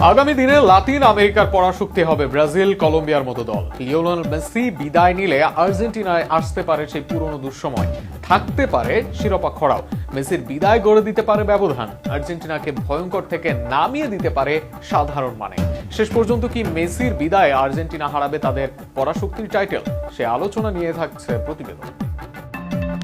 আগামী দিনে লাতিন আমেরিকার পরাশক্তি হবে ব্রাজিল, কলম্বিয়ার মতো দল। লিওনেল মেসি বিদায় নিলে আর্জেন্টিনায় আসতে পারে সেই পুরনো দুঃসময়, থাকতে পারে শিরোপা খরাও। মেসির বিদায় গড়ে দিতে পারে ব্যবধান, আর্জেন্টিনাকে ভয়ঙ্কর থেকে নামিয়ে দিতে পারে সাধারণ মানে। শেষ পর্যন্ত কি মেসির বিদায় আর্জেন্টিনা হারাবে তাদের পরাশক্তির টাইটেল? সে আলোচনা নিয়ে থাকছে প্রতিবেদন।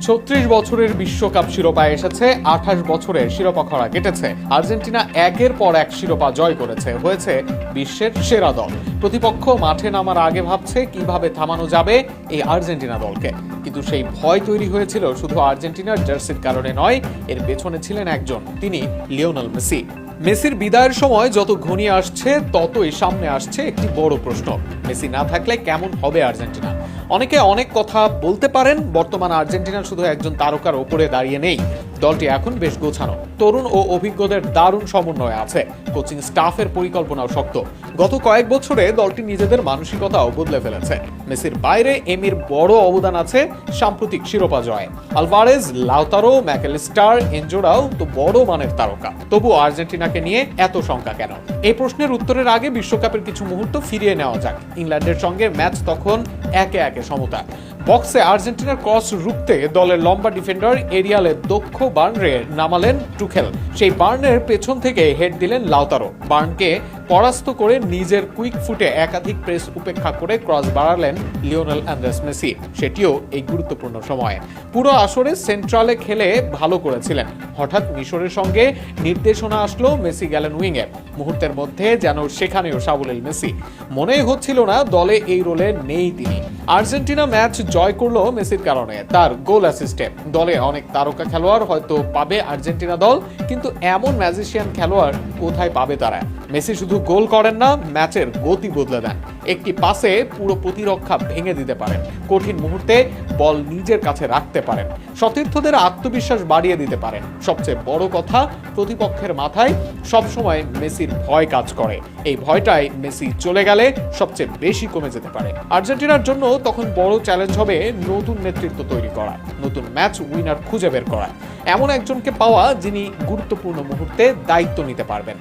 ৩৬ বছরের বিশ্বকাপ শিরোপা এসেছে, ২৮ বছরের শিরোপা খরা কেটেছে। আর্জেন্টিনা একের পর এক শিরোপা জয় করেছে, হয়েছে বিশ্বের সেরা দল। প্রতিপক্ষ মাঠে নামার আগে ভাবছে কিভাবে থামানো যাবে এই আর্জেন্টিনা দলকে। কিন্তু সেই ভয় তৈরি হয়েছিল শুধু আর্জেন্টিনার জার্সির কারণে নয়, এর পেছনে ছিলেন একজন, তিনি লিওনেল মেসি। মেসির বিদায়ের সময় যত ঘনিয়ে আসছে ততই সামনে আসছে একটি বড় প্রশ্ন: মেসি না থাকলে কেমন হবে আর্জেন্টিনা? অনেকে অনেক কথা বলতে পারেন, বর্তমান আর্জেন্টিনা শুধু একজন তারকার ওপরে দাঁড়িয়ে নেই। দলটি এখন বেশ গোছানো, তরুণ ও অভিজ্ঞদের দারুণ সমন্বয় আছে, কোচিং স্টাফের পরিকল্পনাও শক্ত। গত কয়েক বছরে দলটি নিজেদের মানসিকতাও বদলে ফেলেছে। মেসির বাইরে এমির বড় অবদান আছে সাম্প্রতিক শিরোপা জয়ে। আলভারেজ, লাউতারো, ম্যাকেলিস্টার, এনজোরাও তো বড় মানের তারকা। তবু আর্জেন্টিনাকে নিয়ে এত শঙ্কা কেন? এই প্রশ্নের উত্তরের আগে বিশ্বকাপের কিছর মুহূর্ত ফিরিয়ে নেওয়া যাক। ইংল্যান্ডের সঙ্গে ম্যাচ তখন একে একে সমতা। বক্সে আর্জেন্টিনার ক্রস রুখতে দলের লম্বা ডিফেন্ডার এরিয়ালের দক্ষ বার্নরে নামালেন টুখেল। সেই বার্নের পেছন থেকে হেড দিলেন লাউতারো। বার্নকে পরাস্ত করে নিজের কুইক ফুটে একাধিক প্রেস উপেক্ষা করে ক্রস বাড়ালেন লিওনেল আন্দ্রেস মেসি, সেটিও এই গুরুত্বপূর্ণ সময়ে। পুরো আসরে সেন্ট্রালে খেলে ভালো করেছিলেন। হঠাৎ মিশরের সঙ্গে নির্দেশনা আসলো, মেসি গেলেন উইংয়ে। মুহূর্তের মধ্যে যেন সেখানেও সাবলীল মেসি। মনেই হচ্ছিল না দলে এই রোলে নেই তিনি। আর্জেন্টিনা ম্যাচ জয় করলো মেসির কারণে, তার গোল অ্যাসিস্টে। দলে অনেক তারকা খেলোয়াড় হয়তো পাবে আর্জেন্টিনা দল, কিন্তু এমন ম্যাজিশিয়ান খেলোয়াড় কোথায় পাবে তারা? মেসি শুধু গোল করেন না, ম্যাচের গতি বদলে দেন। একটি পাসে পুরো প্রতিরক্ষা ভেঙে দিতে পারেন, কঠিন মুহূর্তে বল নিজের কাছে রাখতে পারেন, সতীর্থদের আত্মবিশ্বাস বাড়িয়ে দিতে পারেন। সবচেয়ে বড় কথা, প্রতিপক্ষের মাথায় সবসময় মেসির ভয় কাজ করে। এই ভয়টাই মেসি চলে গেলে সবচেয়ে বেশি কমে যেতে পারে। আর্জেন্টিনার জন্য তখন বড় চ্যালেঞ্জ হবে নতুন নেতৃত্ব তৈরি করা, নতুন ম্যাচ উইনার খুঁজে বের করা, এমন একজনকে পাওয়া যিনি গুরুত্বপূর্ণ মুহূর্তে দায়িত্ব নিতে পারবেন।